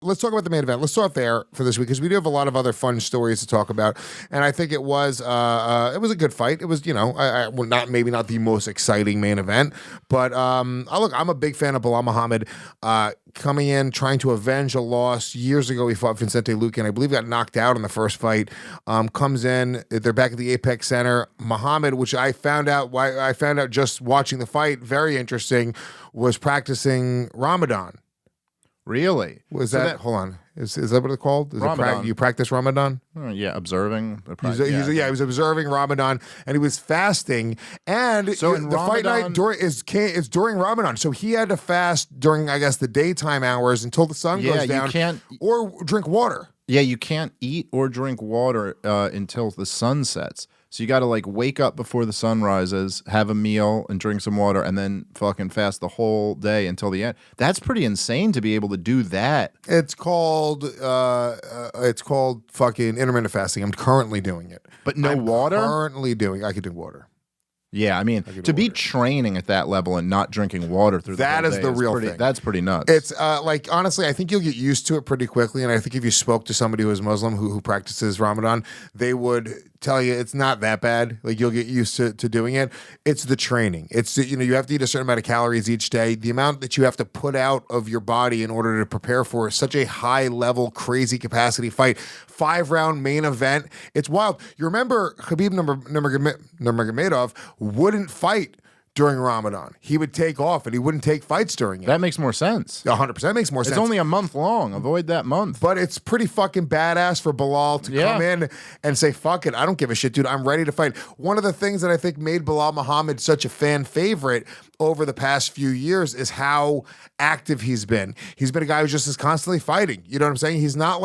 let's talk about the main event. Let's start there for this week because we do have a lot of other fun stories to talk about. And I think it was a good fight. It was, maybe not the most exciting main event, but look, I'm a big fan of Belal Muhammed coming in, trying to avenge a loss. Years ago, he fought Vicente Luque, and I believe got knocked out in the first fight. Comes in, they're back at the Apex Center. Muhammad, which I found out just watching the fight, very interesting, was practicing Ramadan. Really? Was that hold on? Is that what it's called? You practice Ramadan? Yeah, observing. He was observing Ramadan, and he was fasting. And so the fight night is during Ramadan, so he had to fast during, I guess, the daytime hours until the sun goes down, or drink water. Yeah, you can't eat or drink water until the sun sets. So you got to like wake up before the sun rises, have a meal and drink some water, and then fucking fast the whole day until the end. That's pretty insane to be able to do that. It's called fucking intermittent fasting. I'm currently doing it. But water? I could drink water. Yeah, I mean, to be training at that level and not drinking water through the whole day is the real thing. That's pretty nuts. It's honestly, I think you'll get used to it pretty quickly. And I think if you spoke to somebody who is Muslim who practices Ramadan, they would tell you it's not that bad. Like, you'll get used to doing it. It's the training. It's, you have to eat a certain amount of calories each day. The amount that you have to put out of your body in order to prepare for such a high level, crazy capacity fight. 5-round main event. It's wild. You remember Khabib Nurmagomedov wouldn't fight during Ramadan. He would take off and he wouldn't take fights during it. That makes more sense. 100% makes more sense. It's only a month long. Avoid that month. But it's pretty fucking badass for Belal to come in and say, fuck it, I don't give a shit, dude. I'm ready to fight. One of the things that I think made Belal Muhammed such a fan favorite over the past few years is how active he's been. He's been a guy who just is constantly fighting. You know what I'm saying? He's not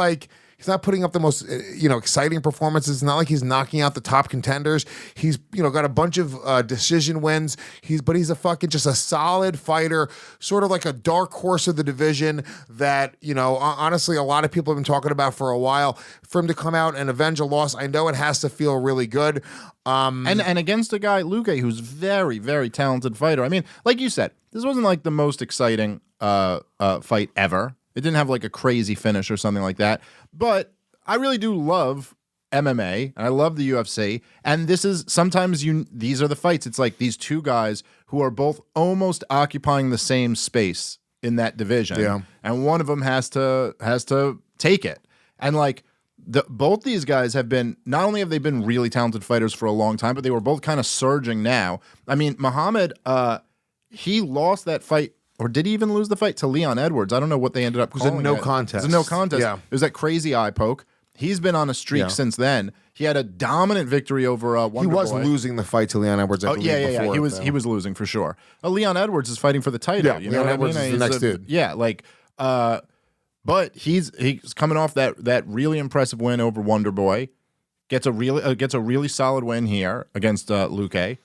putting up the most, exciting performances. It's not like he's knocking out the top contenders. He's, got a bunch of decision wins. But he's just a solid fighter, sort of like a dark horse of the division that, honestly, a lot of people have been talking about for a while. For him to come out and avenge a loss, I know it has to feel really good. And against a guy, Luque, who's very, very talented fighter. I mean, like you said, this wasn't like the most exciting fight ever. It didn't have like a crazy finish or something like that. But I really do love MMA and I love the UFC. And this is sometimes these are the fights. It's like these two guys who are both almost occupying the same space in that division. Yeah. And one of them has to take it. And like both these guys have been, not only have they been really talented fighters for a long time, but they were both kind of surging now. I mean, Muhammad, he lost that fight. Or did he even lose the fight to Leon Edwards? I don't know what they ended up calling it. It was a no contest. It was a no contest. Yeah. It was that crazy eye poke. He's been on a streak since then. He had a dominant victory over Wonderboy. He was losing the fight to Leon Edwards, I believe, before. He was losing for sure. Leon Edwards is fighting for the title. Yeah, you know Leon Edwards is the next dude. Yeah, but he's coming off that really impressive win over Wonderboy. Gets a really solid win here against Luque.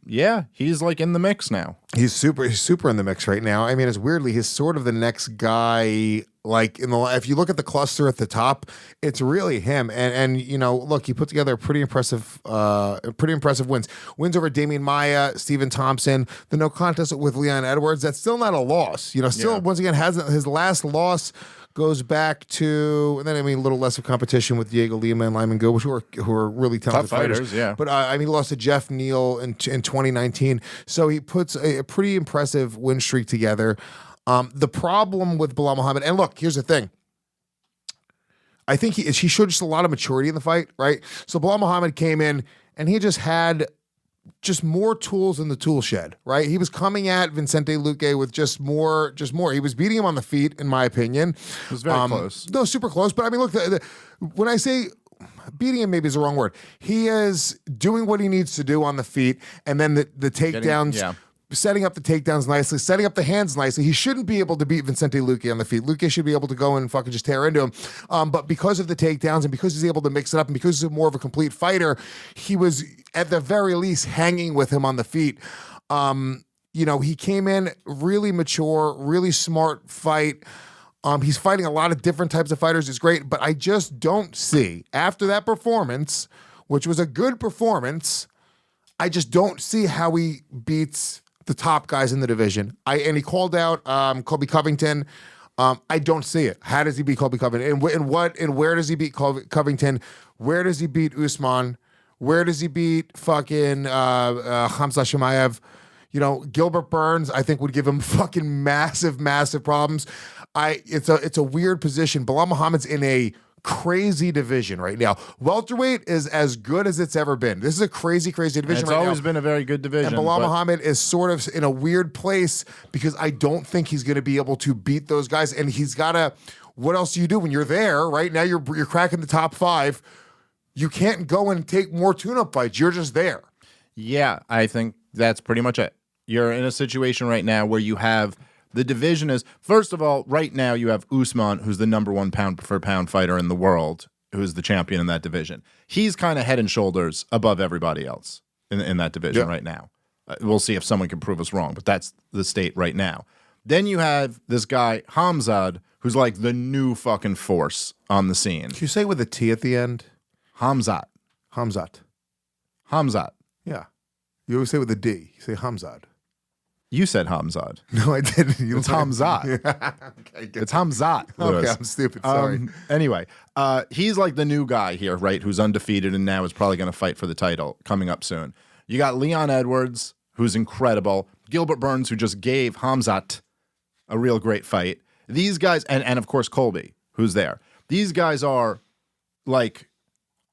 Yeah, he's like in the mix now. He's super in the mix right now. I mean, it's weirdly, he's sort of the next guy. Like if you look at the cluster at the top, it's really him. And look, he put together pretty impressive wins. Wins over Damian Maia, Stephen Thompson, the no contest with Leon Edwards. That's still not a loss. Once again, hasn't his last loss goes back to, and then a little less of competition with Diego Lima and Lyman Go, who are really talented fighters. Yeah. But he lost to Jeff Neal in 2019. So he puts a pretty impressive win streak together. The problem with Belal Muhammed, and look, here's the thing. I think he showed just a lot of maturity in the fight, right? So Belal Muhammed came in and he just had more tools in the tool shed, right? He was coming at Vicente Luque with just more. He was beating him on the feet, in my opinion. It was very close. No, super close. But I mean, look, when I say beating him, maybe is the wrong word. He is doing what he needs to do on the feet, and then the takedowns. Setting up the takedowns nicely, setting up the hands nicely. He shouldn't be able to beat Vicente Luque on the feet. Luque should be able to go and fucking just tear into him. But because of the takedowns and because he's able to mix it up and because he's more of a complete fighter, he was at the very least hanging with him on the feet. He came in really mature, really smart fight. He's fighting a lot of different types of fighters. It's great, but I just don't see, after that performance, which was a good performance, I just don't see how he beats the top guys in the division. And he called out Colby Covington I don't see it. How does he beat Colby Covington? And where does he beat Covington? Where does he beat Usman? Where does he beat fucking Khamzat Chimaev? You know, Gilbert Burns, I think, would give him fucking massive problems. It's a weird position. Belal Muhammad's in a crazy division right now. Welterweight is as good as it's ever been. This is a crazy division right now. It's always been a very good division. And Belal Muhammad is sort of in a weird place because I don't think he's going to be able to beat those guys. And he's got to, what else do you do when you're there, right? Now you're cracking the top 5. You can't go and take more tune-up fights. You're just there. Yeah, I think that's pretty much it. You're in a situation right now where you have the division is, first of all, right now you have Usman, who's the number 1 pound-for-pound fighter in the world, who's the champion in that division. He's kind of head and shoulders above everybody else in that division right now. We'll see if someone can prove us wrong, but that's the state right now. Then you have this guy, Khamzat, who's like the new fucking force on the scene. Can you say it with a T at the end? Khamzat. Yeah. You always say it with a D. You say Khamzat. You said Khamzat. No, I didn't. It's Khamzat. Okay, it's Khamzat. Okay, I'm stupid. Sorry. Anyway, he's like the new guy here, right? Who's undefeated and now is probably going to fight for the title coming up soon. You got Leon Edwards, who's incredible. Gilbert Burns, who just gave Khamzat a real great fight. These guys, and of course Colby, who's there. These guys are like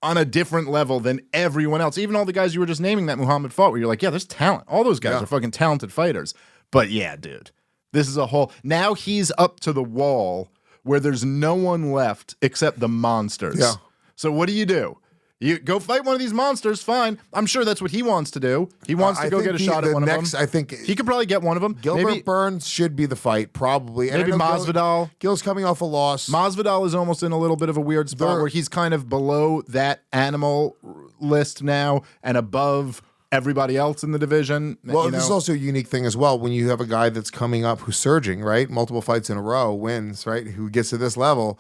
on a different level than everyone else. Even all the guys you were just naming that Muhammad fought, where you're like, yeah, there's talent. All those guys are fucking talented fighters. But yeah, dude, this is a whole... Now he's up to the wall where there's no one left except the monsters. Yeah. So what do? You go fight one of these monsters, fine. I'm sure that's what he wants to do. He wants to go get a shot at one of them. I think he could probably get one of them. Gilbert Burns should be the fight, probably. Maybe Masvidal. Gil's coming off a loss. Masvidal is almost in a little bit of a weird spot where he's kind of below that animal list now and above everybody else in the division. Well, this is also a unique thing as well when you have a guy that's coming up who's surging, right? Multiple fights in a row, wins, right? Who gets to this level.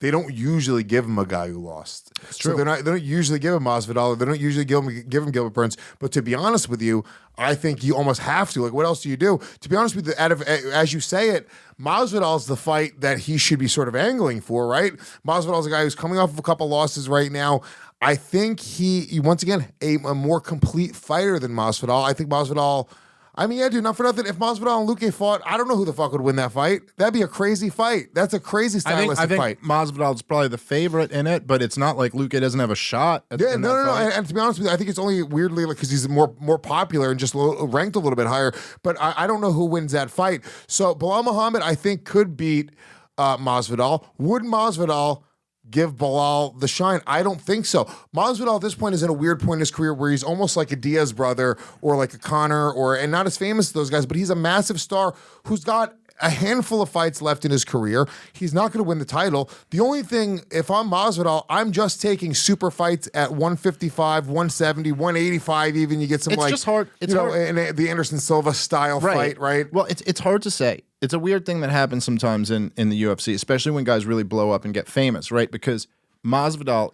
They don't usually give him a guy who lost. It's true. So they don't usually give him Masvidal. They don't usually give him Gilbert Burns. But to be honest with you, I think you almost have to. Like, what else do you do? To be honest with you, as you say it, Masvidal's the fight that he should be sort of angling for, right? Masvidal's a guy who's coming off of a couple losses right now. I think he once again, a more complete fighter than Masvidal. I think Masvidal... I mean, yeah, dude, not for nothing. If Masvidal and Luque fought, I don't know who the fuck would win that fight. That'd be a crazy fight. That's a crazy stylistic fight. I think Masvidal's probably the favorite in it, but it's not like Luque doesn't have a shot. No. And to be honest with you, I think it's only weirdly because he's more popular and just ranked a little bit higher. But I don't know who wins that fight. So Belal Muhammad, I think, could beat Masvidal. Would Masvidal give Belal the shine? I don't think so. Masvidal at this point is in a weird point in his career where he's almost like a Diaz brother or like a Conor and not as famous as those guys, but he's a massive star who's got a handful of fights left in his career. He's not going to win the title. The only thing, if I'm Masvidal, I'm just taking super fights at 155, 170, 185 even. You get some it's just hard. It's hard. In the Anderson Silva style fight, right? Well, it's hard to say. It's a weird thing that happens sometimes in the UFC, especially when guys really blow up and get famous, right? Because Masvidal,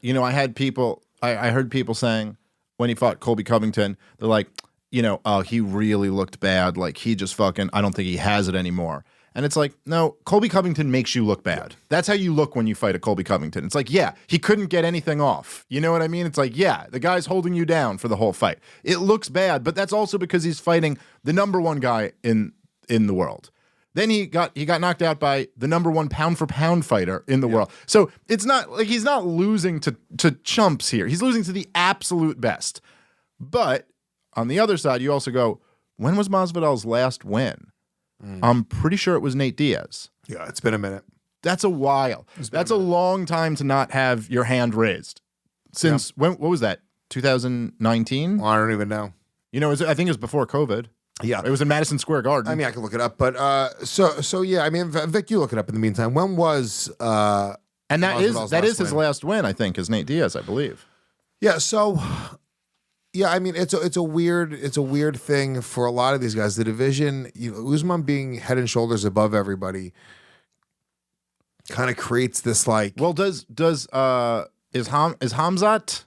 I heard people saying when he fought Colby Covington, they're like, oh, he really looked bad. Like, he just fucking, I don't think he has it anymore. And it's like, no, Colby Covington makes you look bad. That's how you look when you fight a Colby Covington. It's like, yeah, he couldn't get anything off. You know what I mean? It's like, yeah, the guy's holding you down for the whole fight. It looks bad, but that's also because he's fighting the number 1 guy in the world. Then he got knocked out by the number 1 pound for pound fighter in the world. So it's not like he's not losing to chumps here. He's losing to the absolute best. But on the other side, you also go, when was Masvidal's last win? I'm pretty sure it was Nate Diaz. Yeah, it's been a minute. That's a while. That's a long time to not have your hand raised. Since when? What was that? 2019? Well, I don't even know. I think it was before COVID. Yeah, it was in Madison Square Garden. I mean, I can look it up, but so yeah. I mean, Vic, you look it up in the meantime. When was and that is his last win? I think is Nate Diaz, I believe. Yeah. So. Yeah, I mean it's a weird thing for a lot of these guys. The division, Usman being head and shoulders above everybody, kind of creates this like. Well, is Khamzat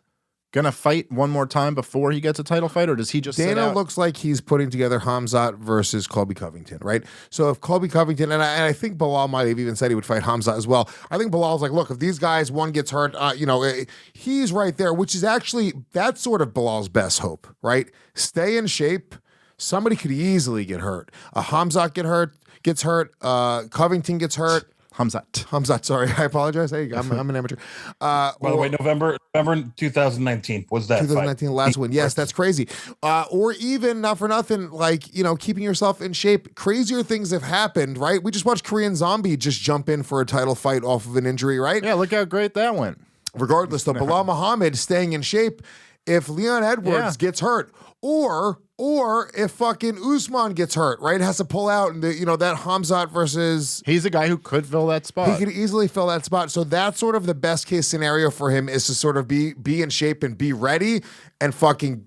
gonna fight one more time before he gets a title fight, or does he just sit Dana out? looks like he's putting together Hamzat versus Colby Covington, right? So if Colby Covington, and I think Belal might have even said he would fight Hamzat as well. I think Belal's like, look, if these guys, one gets hurt, he's right there, which is actually, that's sort of Belal's best hope, right? Stay in shape. Somebody could easily get hurt. Hamzat gets hurt. Covington gets hurt. Hamzat, sorry, I apologize. Hey, I'm an amateur. By the way, November 2019 was that 2019 fight. last win. Yes, that's crazy. Or even, not for nothing, like, keeping yourself in shape. Crazier things have happened, right? We just watched Korean Zombie just jump in for a title fight off of an injury, right? Yeah, look how great that went. Regardless, though, Belal Muhammed staying in shape. If Leon Edwards gets hurt, or if fucking Usman gets hurt, right, has to pull out, and that Hamzat versus, he's a guy who could fill that spot. He could easily fill that spot. So that's sort of the best case scenario for him, is to sort of be in shape and be ready, and fucking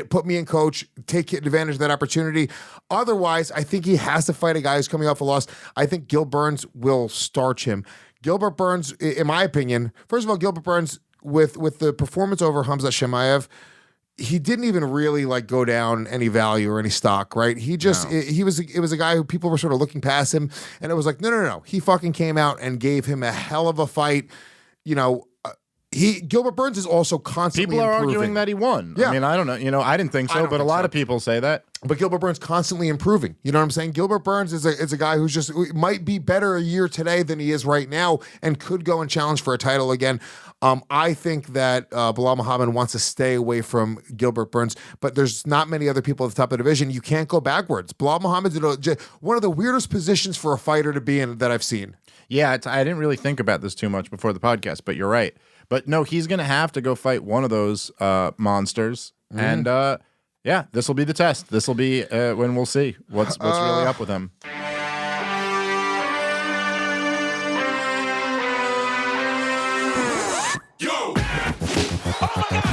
put me in coach, take advantage of that opportunity. Otherwise, I think he has to fight a guy who's coming off a loss. I think Gil Burns will starch him. Gilbert Burns, in my opinion, first of all, Gilbert Burns, with the performance over Hamzat Chimaev, he didn't even really go down any value or any stock, right? He just, it was a guy who people were sort of looking past him, and it was like, no. He fucking came out and gave him a hell of a fight. Gilbert Burns is also constantly People are improving. arguing that he won. Yeah. I mean, I don't know. I didn't think so, but a lot of people say that. But Gilbert Burns constantly improving. You know what I'm saying? Gilbert Burns is a guy who's just might be better a year today than he is right now, and could go and challenge for a title again. I think that Belal Muhammad wants to stay away from Gilbert Burns, but there's not many other people at the top of the division. You can't go backwards. Belal Muhammad's in one of the weirdest positions for a fighter to be in that I've seen. Yeah, I didn't really think about this too much before the podcast, but you're right. But no, he's going to have to go fight one of those monsters. And this will be the test. This will be when we'll see what's really up with him. Yo! Oh my God!